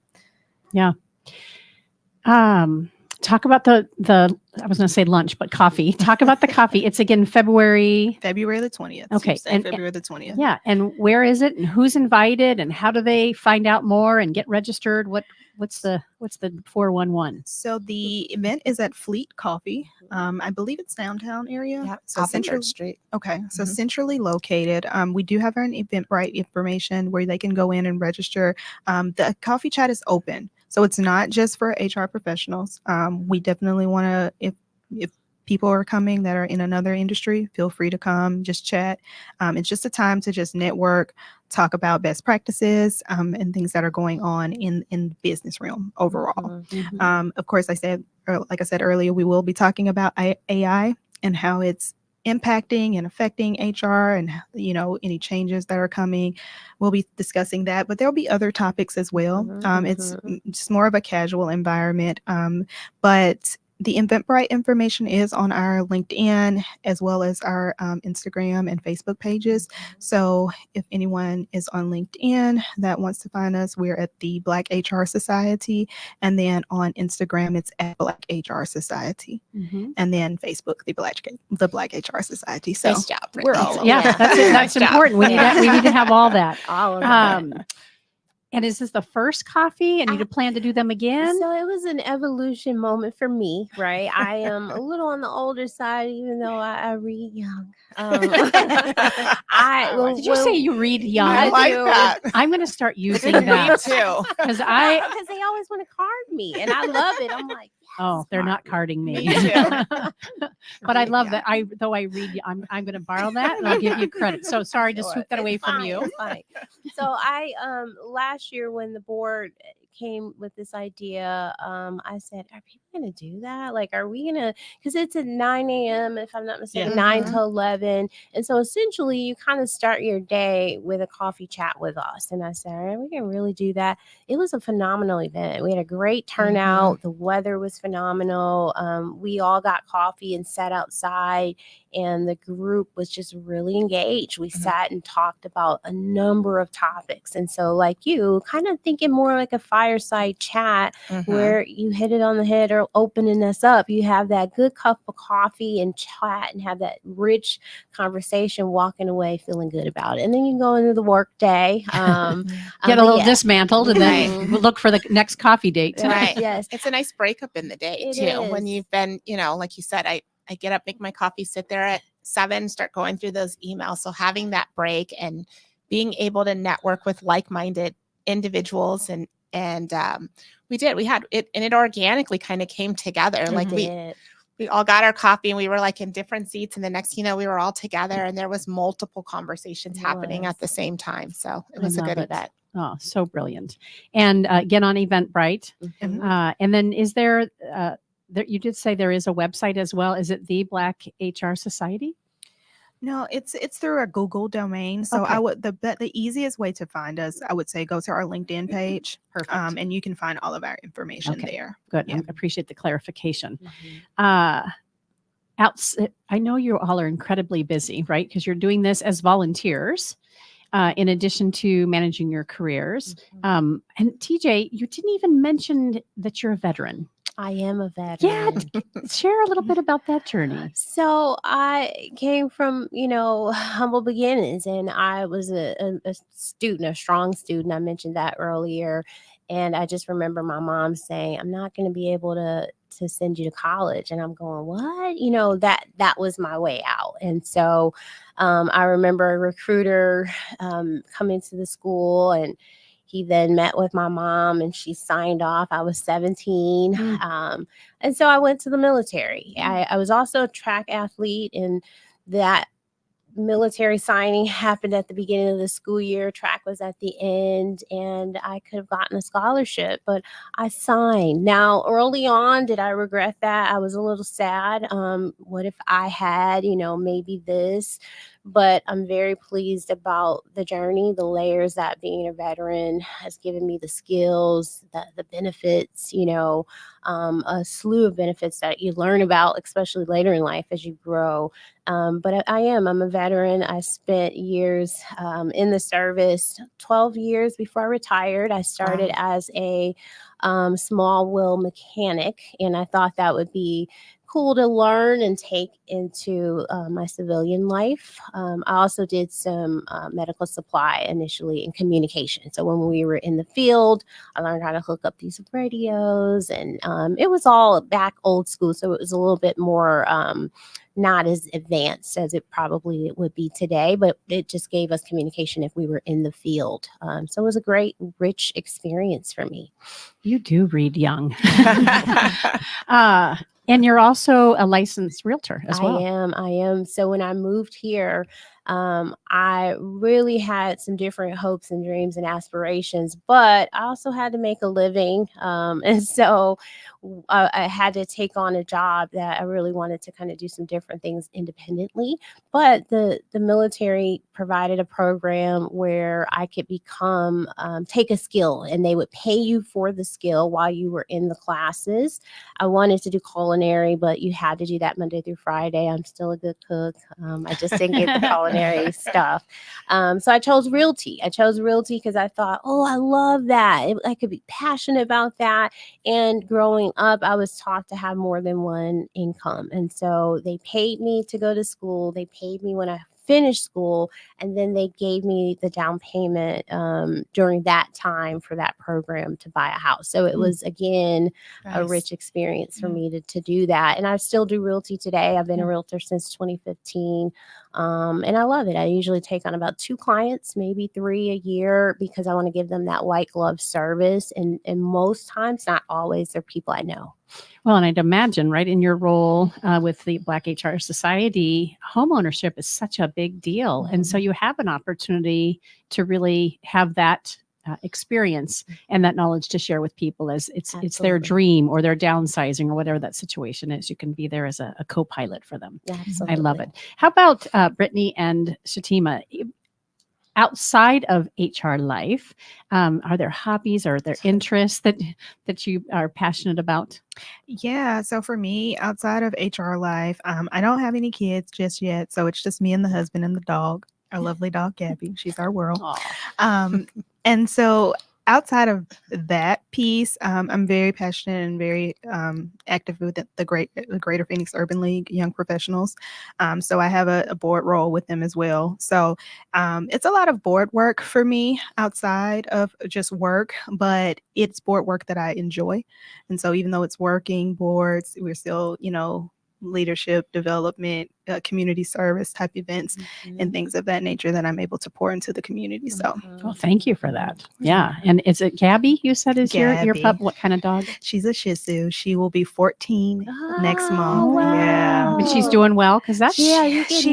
Speaker 2: Talk about the I was going to say lunch, but coffee. Talk about the coffee. It's again February.
Speaker 3: February the 20th.
Speaker 2: Okay,
Speaker 3: Tuesday, February the 20th.
Speaker 2: Yeah, and where is it, and who's invited, and how do they find out more and get registered? What's the 411?
Speaker 3: So the event is at Fleet Coffee. I believe it's downtown area.
Speaker 5: Yeah,
Speaker 3: So
Speaker 5: off of
Speaker 3: central.
Speaker 5: Third Street.
Speaker 3: Okay, so
Speaker 5: Mhm.
Speaker 3: centrally located. We do have an Eventbrite information where they can go in and register. The coffee chat is open, so it's not just for HR professionals. We definitely want to, if people are coming that are in another industry, feel free to come, just chat. It's just a time to just network, talk about best practices, and things that are going on in the business realm overall.
Speaker 4: Mhm.
Speaker 3: Of course, like I said earlier, we will be talking about AI and how it's impacting and affecting HR, and any changes that are coming. We'll be discussing that, but there'll be other topics as well. It's just more of a casual environment, but the Eventbrite information is on our LinkedIn as well as our Instagram and Facebook pages. So if anyone is on LinkedIn that wants to find us, we're at the Black HR Society. And then on Instagram, it's at Black HR Society. And then Facebook, the Black HR Society. So
Speaker 5: Nice job,
Speaker 3: we're
Speaker 5: Brittany.
Speaker 3: all over.
Speaker 2: Yeah, that's it.
Speaker 5: Nice
Speaker 2: That's
Speaker 5: job.
Speaker 2: important. We need to have all that.
Speaker 4: All of that.
Speaker 2: And is this the first coffee, and you plan to do them again?
Speaker 4: So it was an evolution moment for me, right? I am a little on the older side, even though I read young.
Speaker 2: Did you say you read young?
Speaker 5: I like
Speaker 4: do.
Speaker 5: that.
Speaker 2: I'm going to start using
Speaker 5: Me
Speaker 2: that
Speaker 5: too.
Speaker 2: because
Speaker 4: Because they always want to card me, and I love it. I'm like,
Speaker 2: they're not carding me.
Speaker 5: Me too.
Speaker 2: But I love that. I read. I'm going to borrow that, and I'll give you credit. So sorry to swoop that away from you.
Speaker 4: It's fine. So I last year when the board came with this idea, I said, are people going to do that? Like, are we going to, because it's at 9 a.m. if I'm not mistaken,
Speaker 3: Yeah.
Speaker 4: 9 to 11. And so essentially you kind of start your day with a coffee chat with us. And I said, all right, we can really do that. It was a phenomenal event. We had a great turnout. The weather was phenomenal. We all got coffee and sat outside, and the group was just really engaged. We sat and talked about a number of topics. And so like you, kind of thinking more like a fireside chat where you hit it on the head or opening us up. You have that good cup of coffee and chat and have that rich conversation, walking away feeling good about it. And then you go into the work day.
Speaker 2: Get a little dismantled, and then look for the next coffee date.
Speaker 5: Right.
Speaker 4: Yes.
Speaker 5: It's a nice breakup in the day
Speaker 4: It
Speaker 5: too. When
Speaker 4: is.
Speaker 5: you've been, like you said, I get up, make my coffee, sit there at 7, start going through those emails. So having that break and being able to network with like-minded individuals and we had it, and it organically kind of came together. Like we all got our coffee and we were like in different seats, and the next, we were all together, and there was multiple conversations happening at the same time. So it was a good event.
Speaker 2: Oh, so brilliant. And get on Eventbrite. And then is there, you did say there is a website as well. Is it the Black HR Society?
Speaker 3: No, it's through a Google domain. So
Speaker 2: Okay.
Speaker 3: I would the easiest way to find us, I would say, go to our LinkedIn page.
Speaker 2: Perfect.
Speaker 3: And you can find all of our information there.
Speaker 2: Good.
Speaker 3: Yeah.
Speaker 2: I appreciate the clarification. I know you all are incredibly busy, right? Because you're doing this as volunteers, in addition to managing your careers. And TJ, you didn't even mention that you're a veteran.
Speaker 4: I am a veteran.
Speaker 2: Yeah, share a little bit about that journey.
Speaker 4: So I came from, humble beginnings, and I was a student, a strong student. I mentioned that earlier. And I just remember my mom saying, I'm not going to be able to send you to college. And I'm going, what? That was my way out. And so I remember a recruiter coming to the school, and he then met with my mom, and she signed off. I was 17. And so I went to the military. I was also a track athlete, and that military signing happened at the beginning of the school year. Track was at the end, and I could have gotten a scholarship, but I signed. Now, early on, did I regret that? I was a little sad. What if I had, maybe this but I'm very pleased about the journey, the layers that being a veteran has given me, the skills, the benefits, a slew of benefits that you learn about, especially later in life as you grow. But I'm a veteran. I spent years in the service, 12 years before I retired. I started as a small wheel mechanic, and I thought that would be cool to learn and take into my civilian life. I also did some medical supply initially in communication. So when we were in the field, I learned how to hook up these radios, and it was all back old school. So it was a little bit more not as advanced as it probably would be today, but it just gave us communication if we were in the field. So it was a great, rich experience for me.
Speaker 2: You do read young. And you're also a licensed realtor as well.
Speaker 4: I am. So when I moved here, I really had some different hopes and dreams and aspirations, but I also had to make a living. And so I had to take on a job that I really wanted to kind of do some different things independently. But the military provided a program where I could take a skill, and they would pay you for the skill while you were in the classes. I wanted to do culinary, but you had to do that Monday through Friday. I'm still a good cook. I just didn't get the culinary stuff. So I chose realty. Because I thought, I love that. I could be passionate about that. And growing up, I was taught to have more than one income. And so they paid me to go to school. They paid me when I finished school, and then they gave me the down payment during that time for that program to buy a house. So it was, again, a rich experience for me to do that. And I still do realty today. I've been a realtor since 2015. And I love it. I usually take on about 2 clients, maybe 3 a year, because I want to give them that white glove service. And most times, not always, they're people I know.
Speaker 2: Well, and I'd imagine, right, in your role with the Black HR Society, homeownership is such a big deal. Mm-hmm. And so you have an opportunity to really have that experience and that knowledge to share with people as it's their dream or their downsizing or whatever that situation is. You can be there as a co-pilot for them.
Speaker 4: Absolutely.
Speaker 2: I love it. How about Brittany and Shatima? Outside of HR life, are there hobbies or are there interests that you are passionate about?
Speaker 3: Yeah. So for me, outside of HR life, I don't have any kids just yet. So it's just me and the husband and the dog, our lovely dog, Gabby. She's our world. And so outside of that piece, I'm very passionate and very active with the Greater Phoenix Urban League Young Professionals. So I have a board role with them as well. So it's a lot of board work for me outside of just work, but it's board work that I enjoy. And so even though it's working boards, we're still, leadership development, community service type events and things of that nature that I'm able to pour into the community. So,
Speaker 2: well, thank you for that. Yeah. And is it Gabby you said is your pup? What kind of dog?
Speaker 3: She's a Shih Tzu. She will be 14 next month.
Speaker 2: Wow.
Speaker 3: Yeah.
Speaker 2: And she's doing well because that's
Speaker 4: she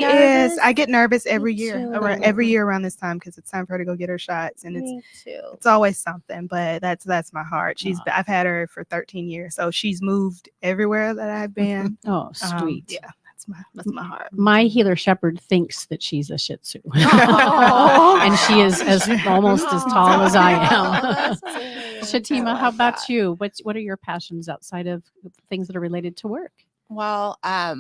Speaker 3: is. I get nervous every year around this time because it's time for her to go get her shots, and it's always something. But that's my heart. I've had her for 13 years, so she's moved everywhere that I've been.
Speaker 2: Oh, sweet.
Speaker 3: Yeah. That's my heart.
Speaker 2: My healer shepherd thinks that she's a Shih Tzu. And she is almost as tall as I am. Shatima, how about you? What are your passions outside of things that are related to work?
Speaker 5: Well, I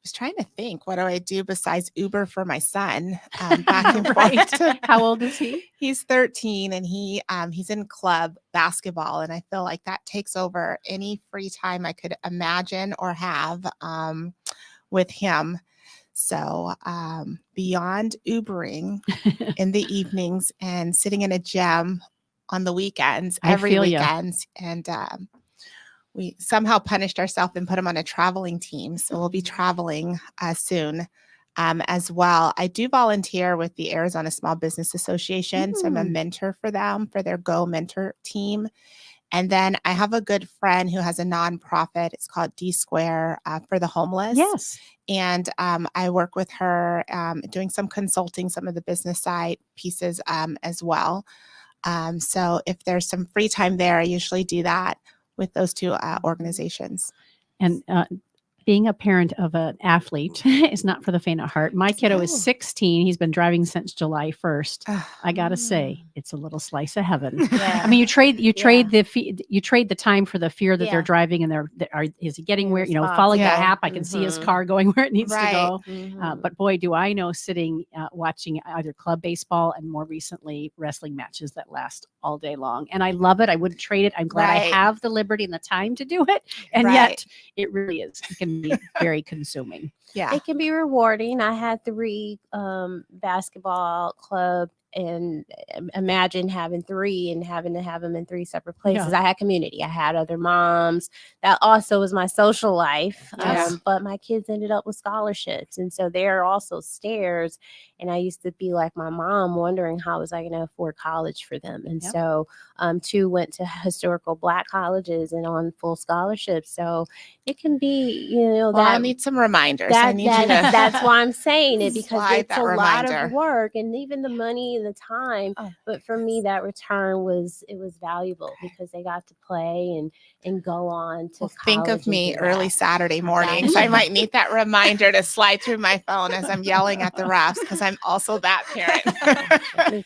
Speaker 5: was trying to think, what do I do besides Uber for my son? Back and forth.
Speaker 2: How old is he?
Speaker 5: He's 13, and he's in club basketball, and I feel like that takes over any free time I could imagine or have with him. So beyond Ubering in the evenings and sitting in a gym on the weekends, every weekend, and we somehow punished ourselves and put him on a traveling team. So we'll be traveling soon as well. I do volunteer with the Arizona Small Business Association. So I'm a mentor for them, for their Go Mentor team. And then I have a good friend who has a nonprofit. It's called D Square for the homeless.
Speaker 2: Yes.
Speaker 5: And I work with her doing some consulting, some of the business side pieces as well. So if there's some free time there, I usually do that with those two organizations.
Speaker 2: And being a parent of an athlete is not for the faint of heart. My kiddo is 16. He's been driving since July 1st. I gotta say, it's a little slice of heaven.
Speaker 4: Yeah.
Speaker 2: I mean, you trade the time for the fear that they're driving, and is he getting where, following the app? I can see his car going where it needs to go. But boy, do I know sitting watching either club baseball and more recently wrestling matches that last all day long. And I love it. I wouldn't trade it. I'm glad I have the liberty and the time to do it. And yet it really is. It can be very consuming.
Speaker 5: Yeah.
Speaker 4: It can be rewarding. I had 3 basketball club, and imagine having 3 and having to have them in 3 separate places. I had community. I had other moms. That also was my social life.
Speaker 5: Yes.
Speaker 4: But my kids ended up with scholarships. And so they're also stairs. And I used to be like my mom, wondering how was I going to afford college for them. And so 2 went to historical Black colleges and on full scholarships. So it can be,
Speaker 5: I need some reminders. I need you to.
Speaker 4: That's why I'm saying it, because it's a lot
Speaker 5: reminder.
Speaker 4: of work and even the money and the time. But for me, that return was valuable because they got to play and go on to college.
Speaker 5: Think of me early Saturday mornings.
Speaker 4: Gotcha.
Speaker 5: I might need that reminder to slide through my phone as I'm yelling at the refs, because I'm also that parent.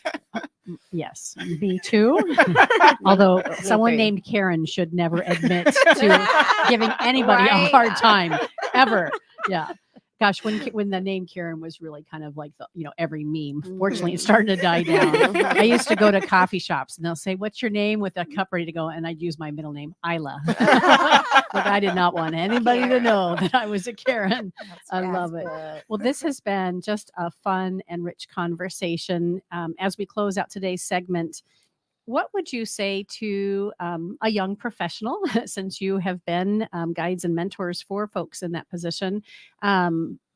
Speaker 2: Yes, me too. Although someone named Karen should never admit to giving anybody a hard time ever. Yeah. Gosh, when the name Karen was really kind of like every meme. Fortunately, it's starting to die down. I used to go to coffee shops and they'll say, "What's your name?" with a cup ready to go, and I'd use my middle name, Isla. But I did not want anybody to know that I was a Karen. I love it. Well, this has been just a fun and rich conversation. As we close out today's segment, what would you say to a young professional, since you have been guides and mentors for folks in that position,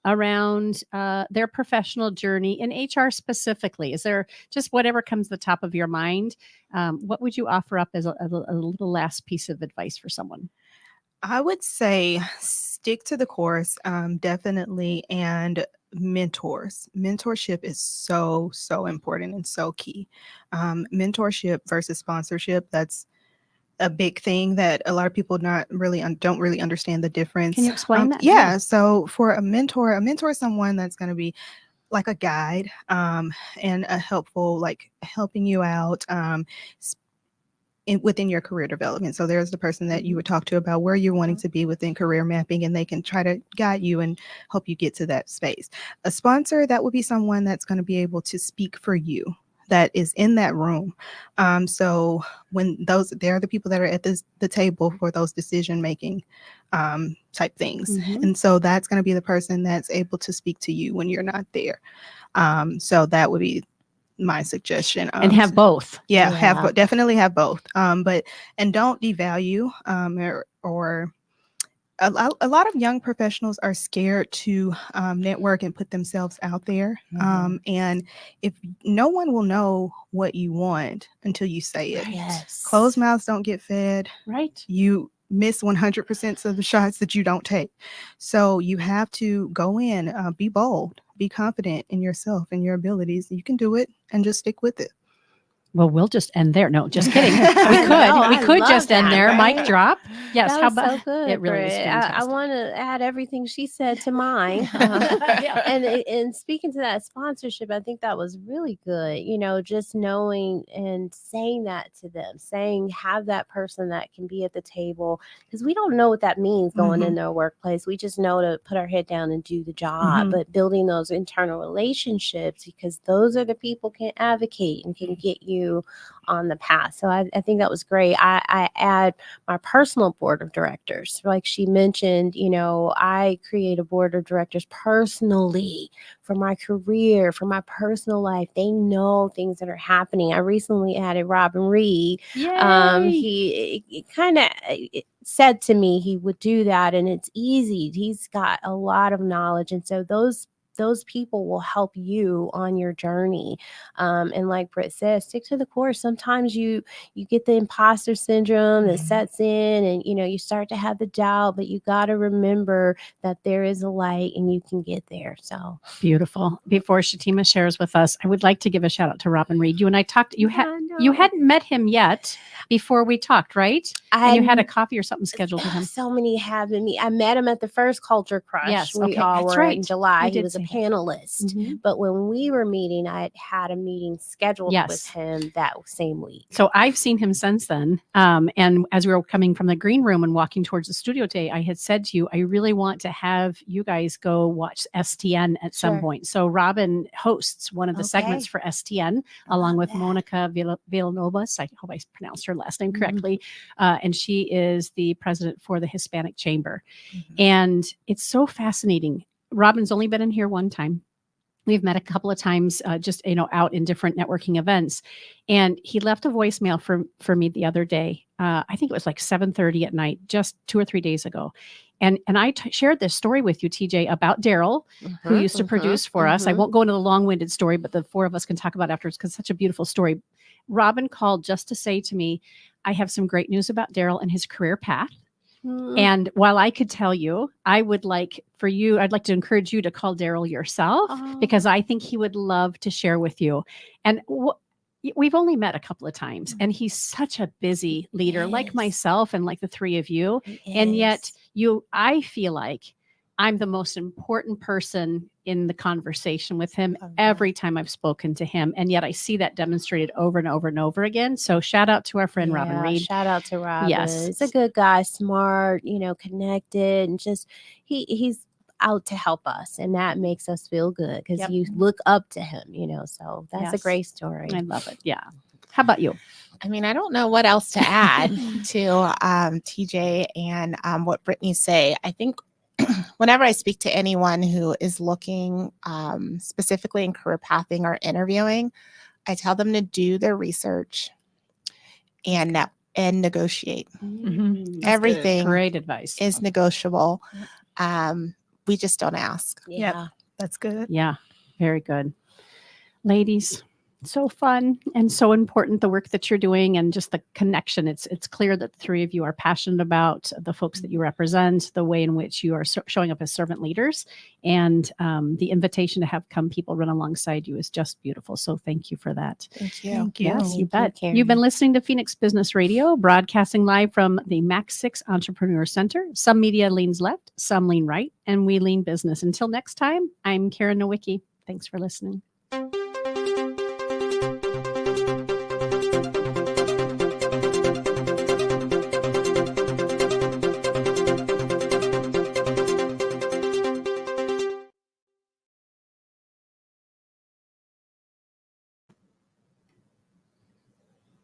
Speaker 2: around their professional journey in HR specifically? Is there just whatever comes to the top of your mind? What would you offer up as a little last piece of advice for someone?
Speaker 3: I would say stick to the course, definitely, and mentors. Mentorship is so important and so key. Mentorship versus sponsorship, that's a big thing that a lot of people don't really understand the difference.
Speaker 2: Can you explain that?
Speaker 3: Yeah. So for a mentor is someone that's going to be like a guide, and a helpful, like helping you out, within your career development. So there's the person that you would talk to about where you're wanting to be within career mapping, and they can try to guide you and help you get to that space. A sponsor, that would be someone that's going to be able to speak for you, that is in that room. So when they're the people that are at the table for those decision-making type things. And so that's going to be the person that's able to speak to you when you're not there. So that would be my suggestion.
Speaker 2: And have both.
Speaker 3: Definitely have both. And don't devalue, or a lot of young professionals are scared to network and put themselves out there. And if no one will know what you want until you say it.
Speaker 4: Yes.
Speaker 3: Closed mouths don't get fed.
Speaker 2: Right.
Speaker 3: You miss 100% of the shots that you don't take. So you have to go in, be bold, be confident in yourself and your abilities. You can do it, and just stick with it.
Speaker 2: Well, we'll just end there. No, just kidding. We could just end there.
Speaker 4: Right?
Speaker 2: Mic drop. Yes.
Speaker 4: That
Speaker 2: How
Speaker 4: was
Speaker 2: about
Speaker 4: so good,
Speaker 2: it? Really is
Speaker 4: Britt.
Speaker 2: fantastic.
Speaker 4: I want to add everything she said to mine. And speaking to that sponsorship, I think that was really good. Just knowing and saying that to them, have that person that can be at the table, because we don't know what that means going in their workplace. We just know to put our head down and do the job, but building those internal relationships, because those are the people can advocate and can get you on the path. So I think that was great. I add my personal board of directors. Like she mentioned, I create a board of directors personally for my career, for my personal life. They know things that are happening. I recently added Robin Reed. He kind of said to me he would do that, and it's easy. He's got a lot of knowledge. And so those people will help you on your journey. And like Britt says, stick to the course. Sometimes you get the imposter syndrome that sets in, and you start to have the doubt, but you got to remember that there is a light and you can get there. So
Speaker 2: beautiful. Before Shatima shares with us, I would like to give a shout out to Robin Reed. You and I talked, You hadn't met him yet before we talked, right? And you had a
Speaker 4: I
Speaker 2: coffee or something scheduled with him.
Speaker 4: so many having me. I met him at the first Culture Crush.
Speaker 2: Yes,
Speaker 4: We
Speaker 2: okay,
Speaker 4: all
Speaker 2: that's
Speaker 4: were
Speaker 2: right.
Speaker 4: in July.
Speaker 2: You
Speaker 4: He
Speaker 2: did
Speaker 4: was a
Speaker 2: say that.
Speaker 4: panelist.
Speaker 2: Mhm.
Speaker 4: But when we were meeting, I had a meeting scheduled with
Speaker 2: Yes.
Speaker 4: him that same week.
Speaker 2: So I've seen him since then. And as we were coming from the green room and walking towards the studio today, I had said to you, I really want to have you guys go watch STN at some
Speaker 4: Sure.
Speaker 2: point. So Robin hosts one of the segments
Speaker 4: Okay.
Speaker 2: for STN
Speaker 4: I
Speaker 2: along
Speaker 4: love
Speaker 2: with
Speaker 4: that.
Speaker 2: Monica Villalobos. I hope I pronounced her last name
Speaker 4: Mhm.
Speaker 2: correctly. And she is the president for the Hispanic Chamber.
Speaker 5: Mhm.
Speaker 2: And it's so fascinating. Robin's only been in here one time. We've met a couple of times, just out in different networking events, and he left a voicemail for me the other day. I think it was like 7:30 at night, just 2 or 3 days ago, and I shared this story with you, TJ, about Daryl, who
Speaker 4: Mhm,
Speaker 2: used to
Speaker 4: mhm,
Speaker 2: produce for us. I
Speaker 4: mhm.
Speaker 2: won't go into the long-winded story, but the four of us can talk about it afterwards because it's such a beautiful story. Robin called just to say to me, "I have some great news about Daryl and his career path."
Speaker 4: Mm.
Speaker 2: And while I could tell you, I'd like to encourage you to call Daryl yourself
Speaker 4: Oh.
Speaker 2: because I think he would love to share with you. And we've only met a couple of times, and he's such a busy leader, like
Speaker 4: Yes.
Speaker 2: myself and like the three of you.
Speaker 4: He
Speaker 2: And yet,
Speaker 4: is.
Speaker 2: I feel like I'm the most important person in the conversation with him
Speaker 5: Love that.
Speaker 2: every time I've spoken to him. And yet I see that demonstrated over and over and over again. So shout out to our friend Robin
Speaker 4: Yeah,
Speaker 2: Reed.
Speaker 4: shout out to Robin.
Speaker 2: Yes.
Speaker 4: He's a good guy, smart, connected, and just he's out to help us, and that makes us feel good because
Speaker 2: Yep.
Speaker 4: you look up to him, so that's a
Speaker 2: Yes.
Speaker 4: great story.
Speaker 2: I love it. Yeah. How about you?
Speaker 5: I mean, I don't know what else to add to TJ and what Brittany say. I think whenever I speak to anyone who is looking specifically in career pathing or interviewing, I tell them to do their research and negotiate.
Speaker 2: Mhm.
Speaker 5: Everything
Speaker 2: Great advice.
Speaker 5: is negotiable. We just don't ask.
Speaker 4: Yeah.
Speaker 3: That's good.
Speaker 2: Yeah. Very good. Ladies, so fun and so important the work that you're doing and just the connection. It's clear that the three of you are passionate about the folks that you represent, the way in which you are showing up as servant leaders, and the invitation to have people run alongside you is just beautiful. So thank you for that.
Speaker 5: Thank you.
Speaker 3: Thank you.
Speaker 2: Yes, you
Speaker 4: Thank
Speaker 2: bet.
Speaker 4: you,
Speaker 2: You've been
Speaker 4: Karen.
Speaker 2: listening to Phoenix Business Radio, broadcasting live from the Max 6 Entrepreneur Center. Some media leans left, some lean right, and we lean business. Until next time, I'm Karen Nowicki. Thanks for listening.